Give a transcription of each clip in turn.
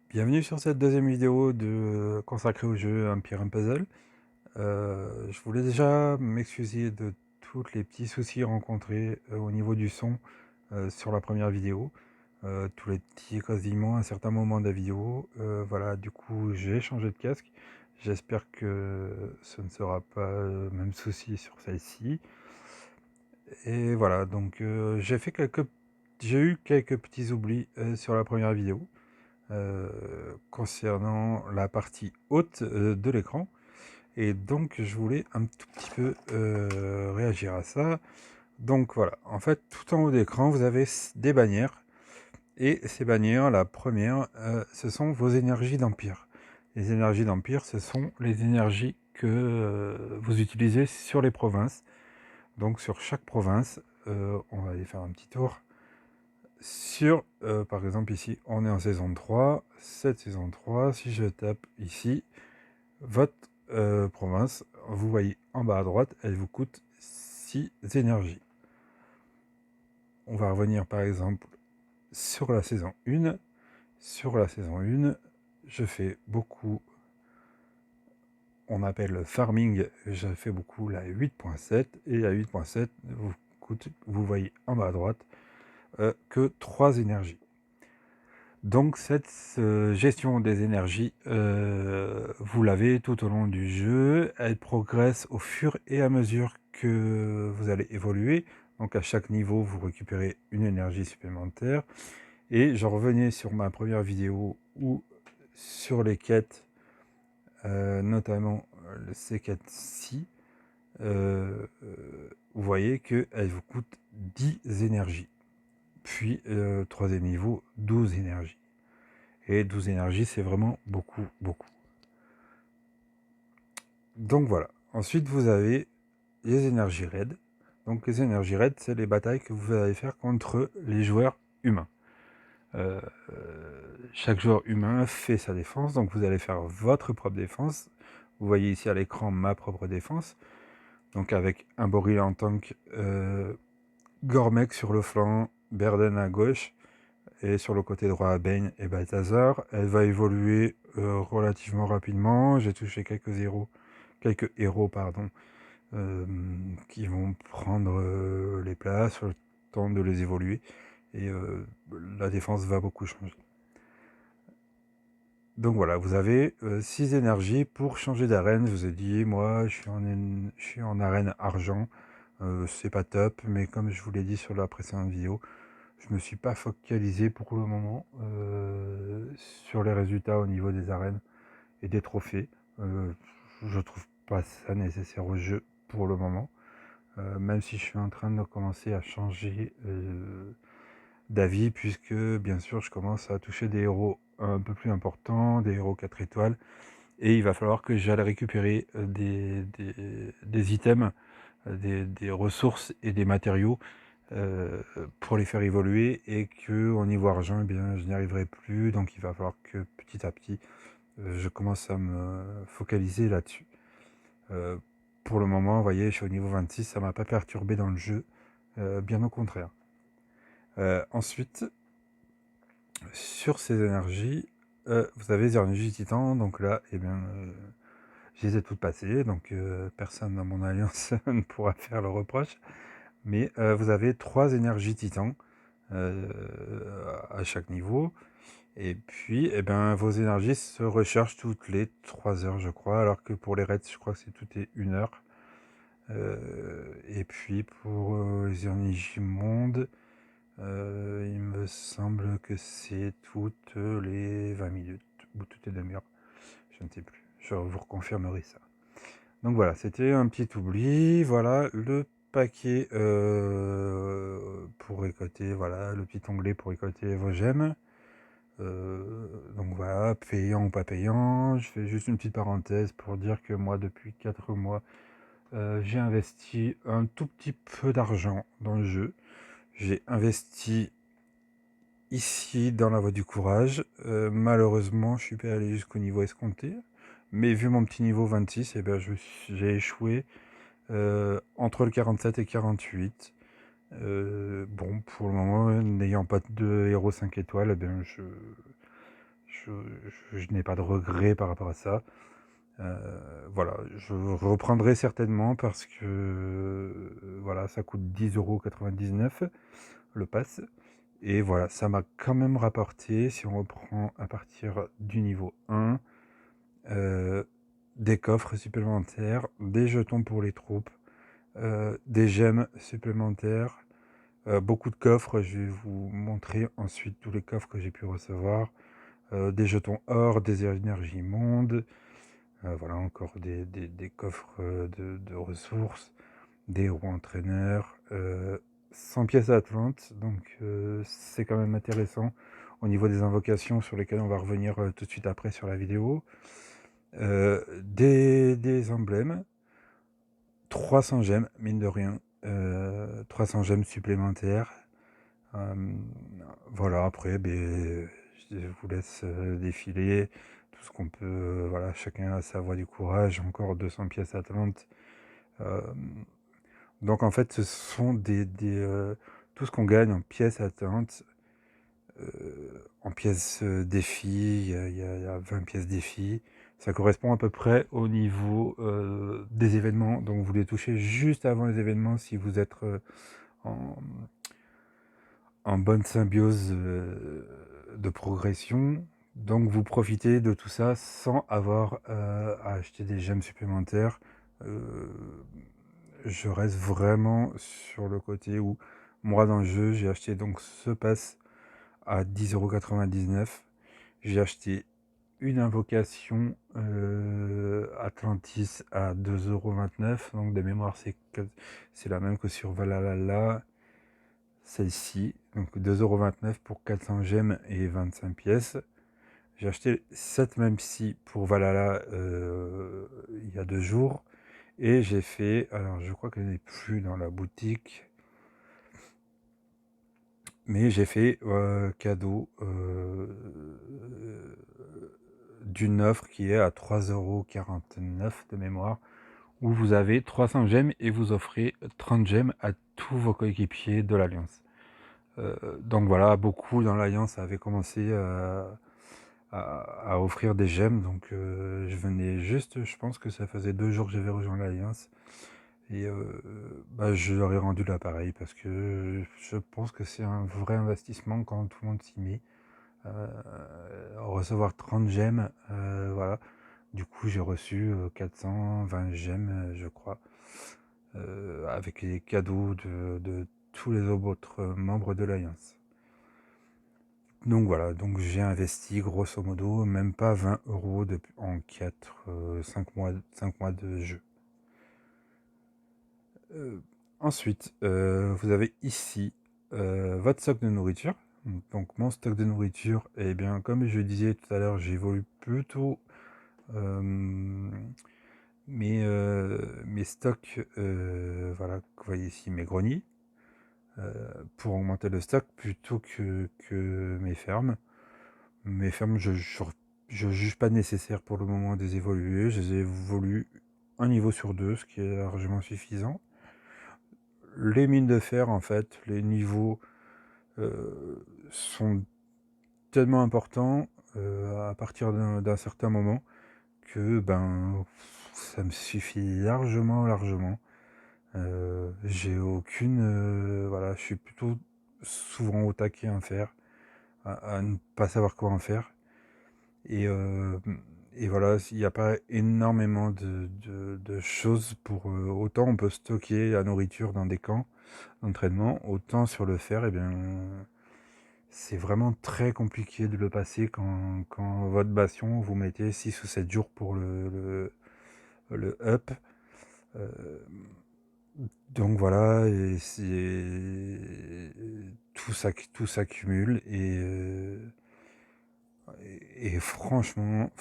Bienvenue sur cette deuxième vidéo consacrée au jeu Empire and Puzzle. Je voulais déjà m'excuser de tous les petits soucis rencontrés au niveau du son sur la première vidéo. Tous les petits quasiment à certains moments de la vidéo. Voilà, du coup j'ai changé de casque. J'espère que ce ne sera pas le même souci sur celle-ci. Et voilà, donc j'ai eu quelques petits oublis sur la première vidéo. Concernant la partie haute de l'écran. Et donc, je voulais un tout petit peu réagir à ça. Donc voilà, en fait, tout en haut de l'écran, vous avez des bannières. Et ces bannières, la première, ce sont vos énergies d'Empire. Les énergies d'Empire, ce sont les énergies que vous utilisez sur les provinces. Donc sur chaque province, on va aller faire un petit tour. Par exemple ici, on est en saison 3, cette saison 3, si je tape ici, votre province, vous voyez en bas à droite, elle vous coûte 6 énergies. On va revenir par exemple sur la saison 1. Sur la saison 1, je fais beaucoup, on appelle le farming, je fais beaucoup la 8.7, et la 8.7 vous coûte, vous voyez en bas à droite, que 3 énergies. Donc cette gestion des énergies, vous l'avez tout au long du jeu. Elle progresse au fur et à mesure que vous allez évoluer. Donc à chaque niveau, vous récupérez une énergie supplémentaire. Et je revenais sur ma première vidéo où sur les quêtes, notamment ces quêtes-ci, vous voyez qu'elles vous coûtent 10 énergies. Puis troisième niveau, 12 énergies. Et 12 énergies, c'est vraiment beaucoup, beaucoup. Donc voilà. Ensuite, vous avez les énergies raids. Donc les énergies raids, c'est les batailles que vous allez faire contre les joueurs humains. Chaque joueur humain fait sa défense, donc vous allez faire votre propre défense. Vous voyez ici à l'écran ma propre défense. Donc avec un Boril en tank, Gormek sur le flanc, Berden à gauche, et sur le côté droit, Bane et Balthazar. Elle va évoluer relativement rapidement. J'ai touché quelques héros qui vont prendre les places, le temps de les évoluer. Et la défense va beaucoup changer. Donc voilà, vous avez 6 énergies pour changer d'arène. Je vous ai dit, moi, je suis en arène argent. C'est pas top, mais comme je vous l'ai dit sur la précédente vidéo, je me suis pas focalisé pour le moment sur les résultats au niveau des arènes et des trophées. Je trouve pas ça nécessaire au jeu pour le moment. Même si je suis en train de commencer à changer d'avis, puisque bien sûr je commence à toucher des héros un peu plus importants, des héros 4 étoiles, et il va falloir que j'aille récupérer des items, des ressources et des matériaux pour les faire évoluer, et que au niveau argent, eh bien, je n'y arriverai plus, donc il va falloir que petit à petit je commence à me focaliser là-dessus. Pour le moment, vous voyez, je suis au niveau 26, ça m'a pas perturbé dans le jeu, bien au contraire. Ensuite, sur ces énergies, vous avez les énergies titan, donc là, eh bien, je les ai toutes passées, donc personne dans mon alliance ne pourra faire le reproche. Mais vous avez 3 énergies titans à chaque niveau. Et puis, eh ben, vos énergies se rechargent toutes les 3 heures, je crois, alors que pour les raids, je crois que c'est toutes les 1 heure. Et puis pour les énergies monde, il me semble que c'est toutes les 20 minutes, ou toutes les demi-heures, je ne sais plus, je vous reconfirmerai ça. Donc voilà, c'était un petit oubli. Voilà le paquet pour récolter, voilà le petit onglet pour récolter vos gemmes. Donc voilà, payant ou pas payant. Je fais juste une petite parenthèse pour dire que moi, depuis 4 mois, j'ai investi un tout petit peu d'argent dans le jeu. J'ai investi ici dans la voie du courage. Malheureusement, je suis pas allé jusqu'au niveau escompté. Mais vu mon petit niveau 26, eh ben, j'ai échoué entre le 47 et 48. Bon, pour le moment, n'ayant pas de héros 5 étoiles, eh bien, je n'ai pas de regrets par rapport à ça. Voilà, je reprendrai certainement parce que, voilà, ça coûte 10,99 € le pass et voilà, ça m'a quand même rapporté, si on reprend à partir du niveau 1, des coffres supplémentaires, des jetons pour les troupes, des gemmes supplémentaires, beaucoup de coffres. Je vais vous montrer ensuite tous les coffres que j'ai pu recevoir, des jetons or, des énergies mondes, voilà encore des coffres, de ressources, des héros entraîneurs, 100 pièces Atlante, donc c'est quand même intéressant au niveau des invocations sur lesquelles on va revenir, tout de suite après sur la vidéo. Des emblèmes, 300 gemmes, mine de rien, 300 gemmes supplémentaires. Hem, voilà, après, beh, je vous laisse, défiler tout ce qu'on peut, voilà, chacun a sa voie du courage, encore 200 pièces Atlante. Hem, donc en fait, ce sont tout ce qu'on gagne en pièces Atlante, en pièces, défis, il y a 20 pièces défis. Ça correspond à peu près au niveau, des événements, donc vous les touchez juste avant les événements si vous êtes, en bonne symbiose, de progression. Donc vous profitez de tout ça sans avoir, à acheter des gemmes supplémentaires. Heu, je reste vraiment sur le côté où moi dans le jeu, j'ai acheté donc ce pass à 10,99 €. J'ai acheté une invocation, Atlantis à 2,29 €, donc de mémoire c'est la même que sur Valhalla, celle-ci, donc 2,29 € pour 400 gemmes et 25 pièces. J'ai acheté cette même-ci pour Valhalla, il y a 2 jours et j'ai fait, alors je crois qu'elle n'est plus dans la boutique, mais j'ai fait, cadeau, d'une offre qui est à 3,49 € de mémoire, où vous avez 300 gemmes et vous offrez 30 gemmes à tous vos coéquipiers de l'Alliance. Donc voilà, beaucoup dans l'Alliance avaient commencé, à offrir des gemmes, donc je venais juste, je pense que ça faisait 2 jours que j'avais rejoint l'Alliance et bah, je leur ai rendu l'appareil parce que je pense que c'est un vrai investissement quand tout le monde s'y met. Heu, recevoir 30 gemmes, voilà. Du coup, j'ai reçu, 420 gemmes, je crois, avec les cadeaux de tous les autres membres de l'Alliance. Donc voilà, donc j'ai investi grosso modo même pas 20 € en 5 mois de jeu. Ensuite, vous avez ici, votre stock de nourriture. Donc mon stock de nourriture, eh bien, comme je disais tout à l'heure, j'évolue plutôt, mes stocks, voilà, que vous voyez ici, mes greniers, pour augmenter le stock plutôt que mes fermes. Mes fermes, je juge pas nécessaire pour le moment de les évoluer. Je les évolue un niveau sur 2, ce qui est largement suffisant. Les mines de fer, en fait, les niveaux, sont tellement importants, à partir d'un certain moment que, ben, ça me suffit largement. J'ai aucune, voilà, je suis plutôt souvent au taquet en fer, à ne pas savoir quoi en faire. Et voilà, il y a pas énormément de choses pour, autant on peut stocker la nourriture dans des camps d'entraînement, autant sur le fer, et bien, c'est vraiment très compliqué de le passer quand votre bastion, vous mettez 6 ou 7 jours pour le up. Heu, donc voilà, et c'est tout s'accumule et franchement,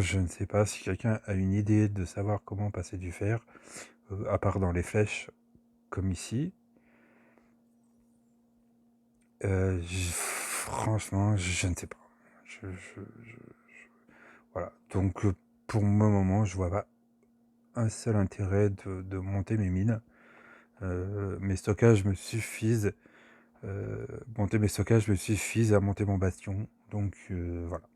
je ne sais pas si quelqu'un a une idée de savoir comment passer du fer, à part dans les flèches comme ici. J Franchement, je ne sais pas. Je voilà, donc pour le moment, je vois pas un seul intérêt de monter mes mines. Mes stockages me suffisent, monter mes stockages me suffisent à monter mon bastion, donc voilà.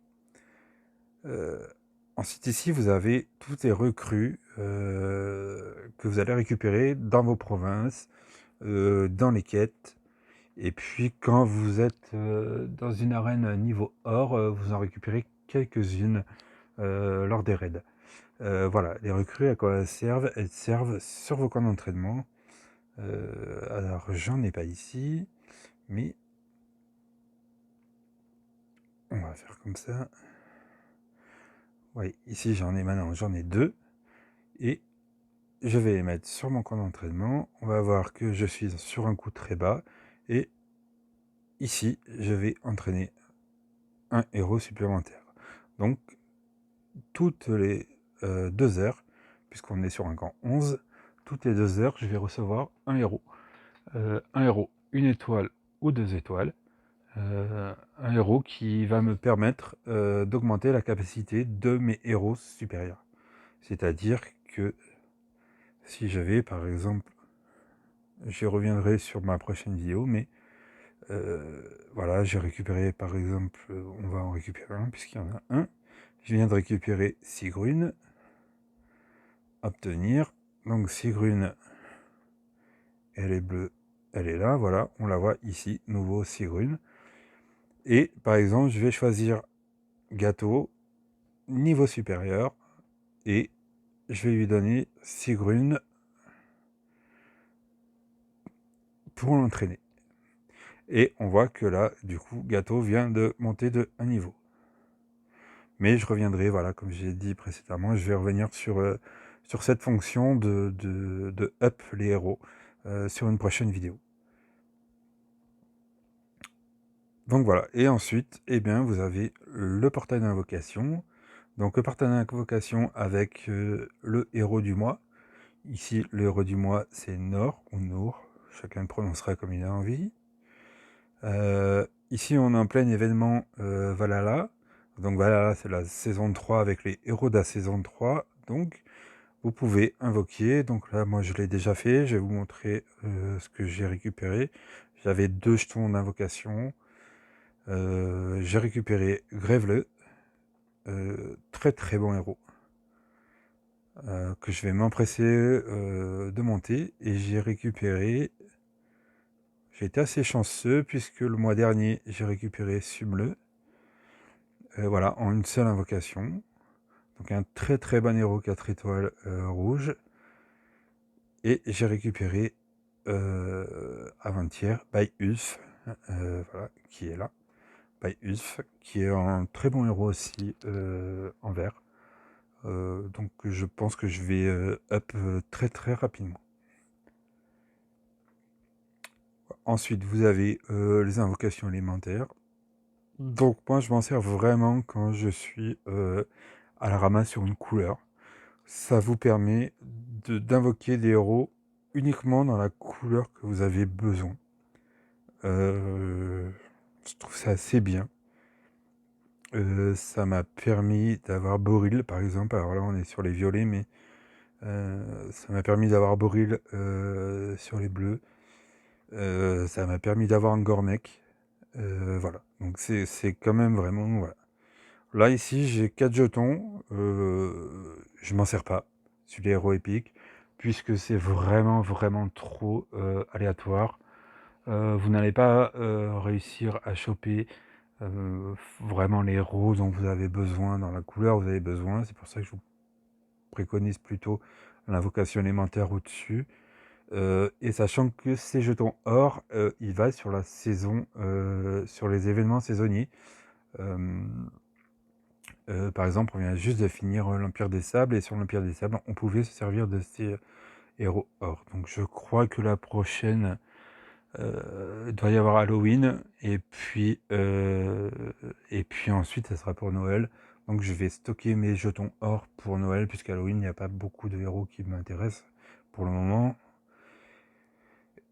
Ensuite ici, vous avez toutes les recrues que vous allez récupérer dans vos provinces, dans les quêtes. Et puis quand vous êtes dans une arène niveau or, vous en récupérez quelques-unes lors des raids. Voilà, les recrues, à quoi elles servent? Elles servent sur vos camps d'entraînement. Alors, j'en ai pas ici, mais on va faire comme ça. Oui, ici j'en ai maintenant, j'en ai 2. Et je vais les mettre sur mon camp d'entraînement. On va voir que je suis sur un coup très bas. Et ici, je vais entraîner un héros supplémentaire. Donc, toutes les 2 heures, puisqu'on est sur un camp 11, toutes les 2 heures, je vais recevoir un héros. Un héros, une étoile ou 2 étoiles. Un héros qui va me permettre d'augmenter la capacité de mes héros supérieurs. C'est-à-dire que si j'avais, par exemple, j'y reviendrai sur ma prochaine vidéo, mais voilà, j'ai récupéré, par exemple, on va en récupérer un, puisqu'il y en a un. Je viens de récupérer Sigrun. Obtenir. Donc Sigrun, elle est bleue, elle est là, voilà, on la voit ici, nouveau Sigrun. Et par exemple, je vais choisir Gâteau, niveau supérieur, et je vais lui donner Sigrun pour l'entraîner. Et on voit que là, du coup, Gâteau vient de monter de un niveau. Mais je reviendrai, voilà, comme j'ai dit précédemment, je vais revenir sur cette fonction de up les héros sur une prochaine vidéo. Donc voilà, et ensuite, eh bien, vous avez le portail d'invocation. Donc le portail d'invocation avec le héros du mois. Ici, le héros du mois, c'est Nord ou Nour. Chacun le prononcera comme il a envie. Ici, on est en plein événement Valhalla. Donc Valhalla, c'est la saison 3 avec les héros de la saison 3. Donc, vous pouvez invoquer. Donc là, moi, je l'ai déjà fait. Je vais vous montrer ce que j'ai récupéré. J'avais 2 jetons d'invocation. J'ai récupéré Grève-le. Très très bon héros. Que je vais m'empresser de monter. Et j'ai récupéré... J'ai été assez chanceux puisque le mois dernier, j'ai récupéré Subble. Voilà, en une seule invocation. Donc un très très bon héros 4 étoiles rouge. Et j'ai récupéré avant-hier by Ulf, voilà, qui est là. By Ulf, qui est un très bon héros aussi en vert. Donc je pense que je vais up très très rapidement. Ensuite, vous avez les invocations élémentaires. Donc moi, je m'en sers vraiment quand je suis à la ramasse sur une couleur. Ça vous permet d'invoquer des héros uniquement dans la couleur que vous avez besoin. Je trouve ça assez bien. Ça m'a permis d'avoir Boril, par exemple. Alors là, on est sur les violets, mais ça m'a permis d'avoir Boril sur les bleus. Ça m'a permis d'avoir un Gormek. Voilà. Donc c'est quand même vraiment... Voilà. Là, ici, j'ai 4 jetons. Je m'en sers pas sur les héros épiques, puisque c'est vraiment, vraiment trop aléatoire. Vous n'allez pas réussir à choper vraiment les héros dont vous avez besoin, dans la couleur vous avez besoin. C'est pour ça que je vous préconise plutôt l'invocation élémentaire au-dessus. Et sachant que ces jetons or, il va sur la saison, sur les événements saisonniers. Par exemple, on vient juste de finir l'Empire des Sables, et sur l'Empire des Sables, on pouvait se servir de ces héros or. Donc je crois que la prochaine, il doit y avoir Halloween, et puis ensuite, ça sera pour Noël. Donc je vais stocker mes jetons or pour Noël, puisqu'à Halloween, il n'y a pas beaucoup de héros qui m'intéressent pour le moment.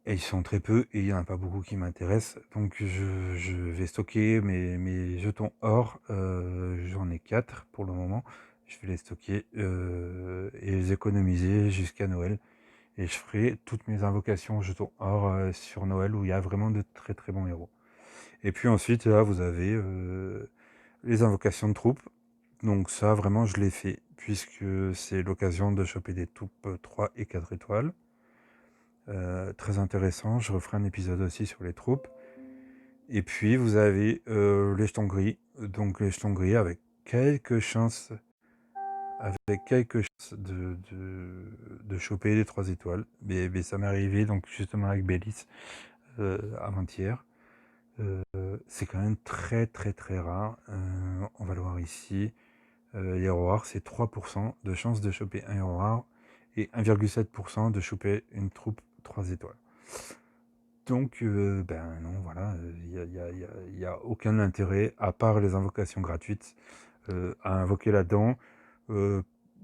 Et ils sont très peu, et il n'y en a pas beaucoup qui m'intéressent. Donc je vais stocker mes jetons or. J'en ai 4 pour le moment. Je vais les stocker et les économiser jusqu'à Noël. Et je ferai toutes mes invocations jetons or sur Noël, où il y a vraiment de très très bons héros. Et puis ensuite, là, vous avez les invocations de troupes. Donc ça, vraiment, je l'ai fait, puisque c'est l'occasion de choper des troupes 3 et 4 étoiles. Très intéressant, je referai un épisode aussi sur les troupes. Et puis vous avez les jetons gris, donc les jetons gris quelques chances, avec quelques chances de choper les 3 étoiles. Mais ça m'est arrivé donc justement avec Bélis avant-hier. C'est quand même très très très rare. On va le voir ici. Hero rare, c'est 3% de chance de choper un héros rare et 1,7% de choper une troupe 3 étoiles. Donc, ben non, voilà, il y a aucun intérêt, à part les invocations gratuites, à invoquer là-dedans.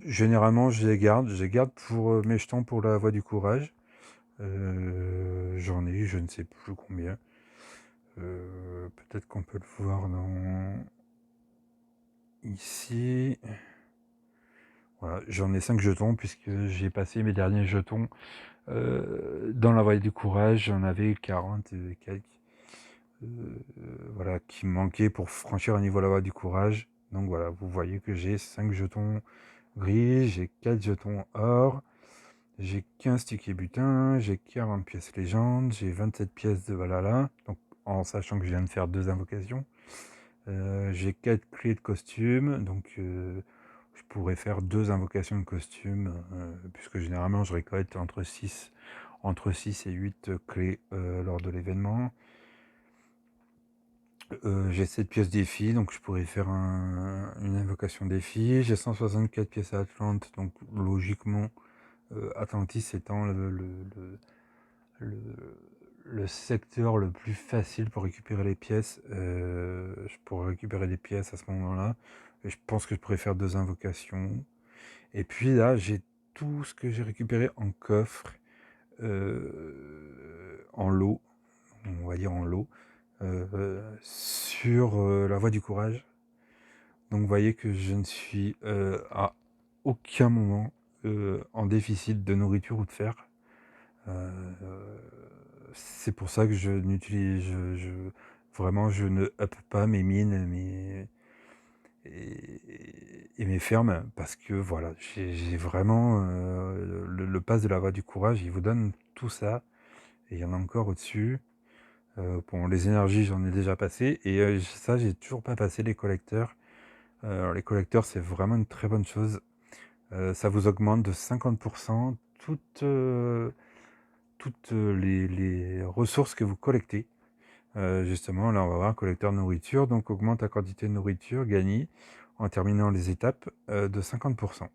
Généralement, je les garde pour mes jetons pour la voie du courage. J'en ai, je ne sais plus combien. Peut-être qu'on peut le voir dans... Ici. Voilà, j'en ai 5 jetons, puisque j'ai passé mes derniers jetons dans la voie du courage. J'en avais 40 et quelques. Voilà, qui me manquaient pour franchir un niveau à la voie du courage. Donc voilà, vous voyez que j'ai 5 jetons gris, j'ai 4 jetons or, j'ai 15 tickets butin, j'ai 40 pièces légende, j'ai 27 pièces de Valhalla, donc en sachant que je viens de faire 2 invocations. J'ai 4 clés de costume, donc je pourrais faire 2 invocations de costume, puisque généralement je récolte entre 6 et 8 clés lors de l'événement. J'ai 7 pièces défi, donc je pourrais faire une invocation défi. J'ai 164 pièces à Atlante, donc logiquement, Atlantis étant le secteur le plus facile pour récupérer les pièces. Je pourrais récupérer des pièces à ce moment-là. Et je pense que je pourrais faire 2 invocations. Et puis là, j'ai tout ce que j'ai récupéré en coffre, en lot, on va dire en lot, sur la voie du courage. Donc vous voyez que je ne suis à aucun moment en déficit de nourriture ou de fer. C'est pour ça que je n'utilise, vraiment, je ne up pas mes mines, et mes fermes, parce que voilà, j'ai vraiment le pass de la voie du courage, il vous donne tout ça, et il y en a encore au-dessus. Bon, les énergies, j'en ai déjà passé, et ça, j'ai toujours pas passé les collecteurs. Alors, les collecteurs, c'est vraiment une très bonne chose. Ça vous augmente de 50% toutes les ressources que vous collectez. Justement, là, on va voir collecteur de nourriture, donc augmente la quantité de nourriture gagnée en terminant les étapes de 50%.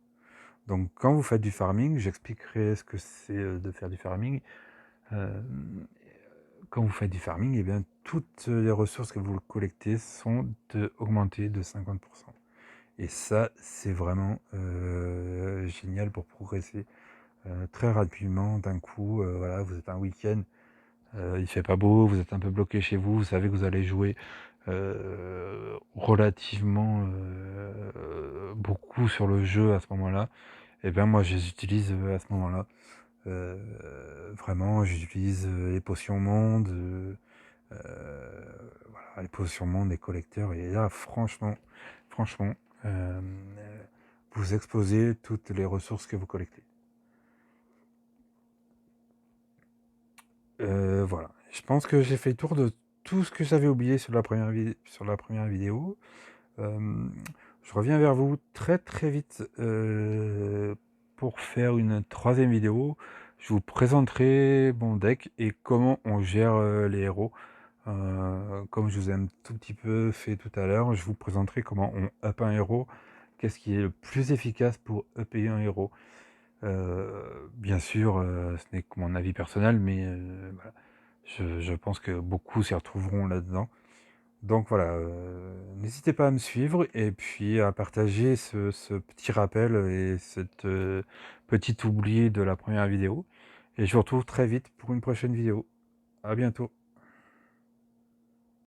Donc, quand vous faites du farming, j'expliquerai ce que c'est de faire du farming. Quand vous faites du farming, eh bien, toutes les ressources que vous collectez sont augmentées de 50%. Et ça, c'est vraiment génial pour progresser très rapidement d'un coup. Voilà, vous êtes un week-end, il fait pas beau, vous êtes un peu bloqué chez vous, vous savez que vous allez jouer relativement beaucoup sur le jeu à ce moment-là. Et bien moi, je les utilise à ce moment-là. Vraiment, j'utilise les potions monde, voilà, les potions monde, les collecteurs. Et là, franchement, euh, vous exposez toutes les ressources que vous collectez. Voilà, je pense que j'ai fait le tour de tout ce que j'avais oublié sur la première vidéo. Je reviens vers vous très très vite pour faire une 3e vidéo. Je vous présenterai mon deck et comment on gère les héros. Comme je vous ai un tout petit peu fait tout à l'heure, je vous présenterai comment on up un héros, qu'est-ce qui est le plus efficace pour upper un héros. Bien sûr, ce n'est que mon avis personnel, mais voilà. Je pense que beaucoup s'y retrouveront là-dedans. Donc voilà, n'hésitez pas à me suivre et puis à partager ce petit rappel et cette petite oubli de la première vidéo. Et je vous retrouve très vite pour une prochaine vidéo. À bientôt.